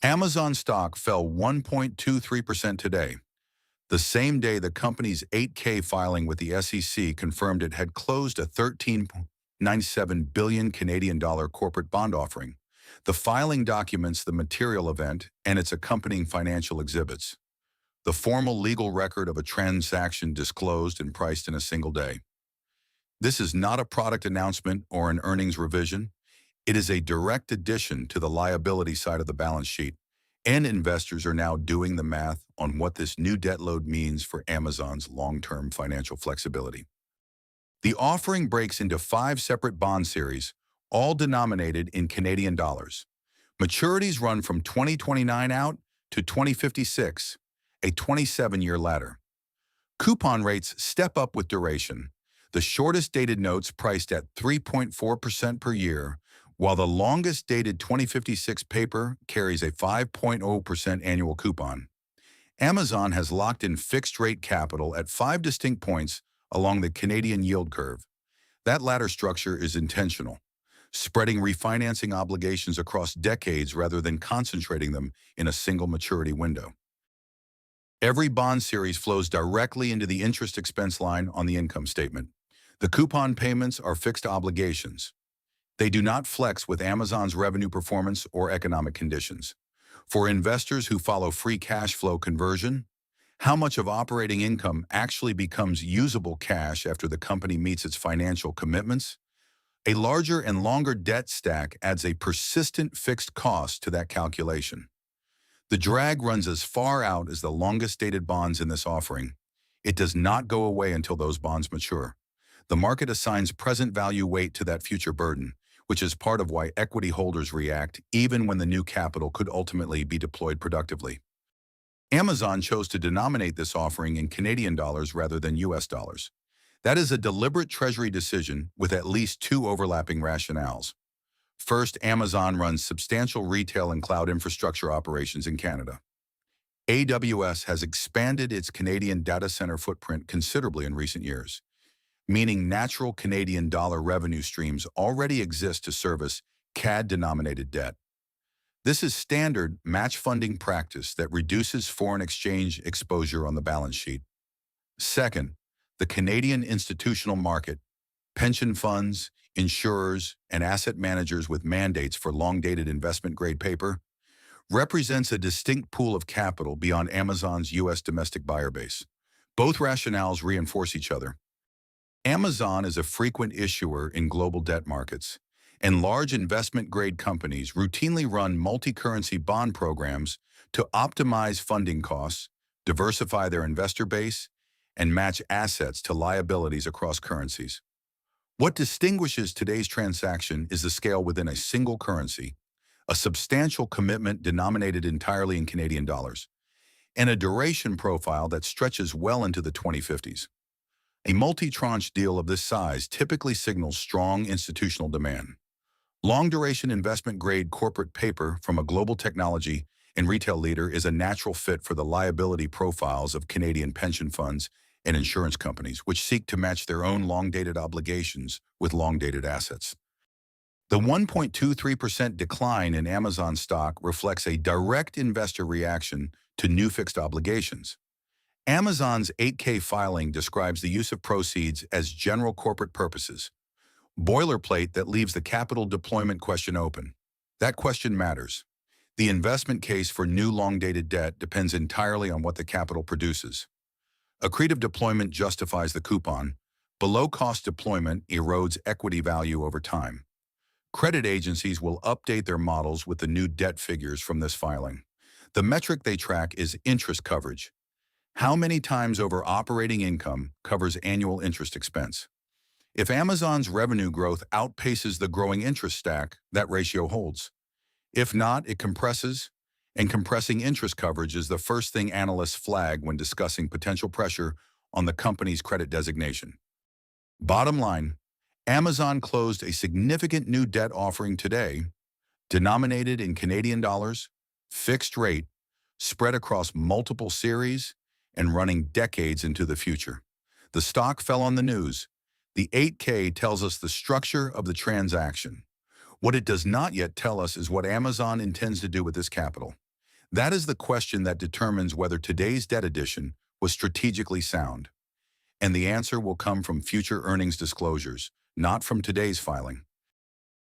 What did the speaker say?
Amazon stock fell 1.23% today, the same day the company's 8K filing with the SEC confirmed it had closed a 13.97 billion Canadian dollar corporate bond offering. The filing documents the material event and its accompanying financial exhibits, the formal legal record of a transaction disclosed and priced in a single day. This is not a product announcement or an earnings revision. It is a direct addition to the liability side of the balance sheet, and investors are now doing the math on what this new debt load means for Amazon's long-term financial flexibility. The offering breaks into 5 separate bond series, all denominated in Canadian dollars. Maturities run from 2029 out to 2056, a 27-year ladder. Coupon rates step up with duration. The shortest dated notes priced at 3.4% per year, while the longest dated 2056 paper carries a 5.0% annual coupon. Amazon has locked in fixed-rate capital at 5 distinct points along the Canadian yield curve. That ladder structure is intentional, spreading refinancing obligations across decades rather than concentrating them in a single maturity window. Every bond series flows directly into the interest expense line on the income statement. The coupon payments are fixed obligations. They do not flex with Amazon's revenue performance or economic conditions. For investors who follow free cash flow conversion, how much of operating income actually becomes usable cash after the company meets its financial commitments? A larger and longer debt stack adds a persistent fixed cost to that calculation. The drag runs as far out as the longest dated bonds in this offering. It does not go away until those bonds mature. The market assigns present value weight to that future burden, which is part of why equity holders react even when the new capital could ultimately be deployed productively. Amazon chose to denominate this offering in Canadian dollars rather than US dollars. That is a deliberate treasury decision with at least 2 overlapping rationales. First, Amazon runs substantial retail and cloud infrastructure operations in Canada. AWS has expanded its Canadian data center footprint considerably in recent years, meaning natural Canadian dollar revenue streams already exist to service CAD-denominated debt. This is standard match funding practice that reduces foreign exchange exposure on the balance sheet. Second, the Canadian institutional market, pension funds, insurers, and asset managers with mandates for long-dated investment-grade paper, represents a distinct pool of capital beyond Amazon's U.S. domestic buyer base. Both rationales reinforce each other. Amazon is a frequent issuer in global debt markets, and large investment-grade companies routinely run multi-currency bond programs to optimize funding costs, diversify their investor base, and match assets to liabilities across currencies. What distinguishes today's transaction is the scale within a single currency, a substantial commitment denominated entirely in Canadian dollars, and a duration profile that stretches well into the 2050s. A multi-tranche deal of this size typically signals strong institutional demand. Long-duration investment-grade corporate paper from a global technology and retail leader is a natural fit for the liability profiles of Canadian pension funds and insurance companies, which seek to match their own long-dated obligations with long-dated assets. The 1.23% decline in Amazon stock reflects a direct investor reaction to new fixed obligations. Amazon's 8K filing describes the use of proceeds as general corporate purposes, boilerplate that leaves the capital deployment question open. That question matters. The investment case for new long-dated debt depends entirely on what the capital produces. Accretive deployment justifies the coupon. Below-cost deployment erodes equity value over time. Credit agencies will update their models with the new debt figures from this filing. The metric they track is interest coverage. How many times over operating income covers annual interest expense? If Amazon's revenue growth outpaces the growing interest stack, that ratio holds. If not, it compresses, and compressing interest coverage is the first thing analysts flag when discussing potential pressure on the company's credit designation. Bottom line, Amazon closed a significant new debt offering today, denominated in Canadian dollars, fixed rate, spread across multiple series, and running decades into the future. The stock fell on the news. The 8K tells us the structure of the transaction. What it does not yet tell us is what Amazon intends to do with this capital. That is the question that determines whether today's debt addition was strategically sound. And the answer will come from future earnings disclosures, not from today's filing.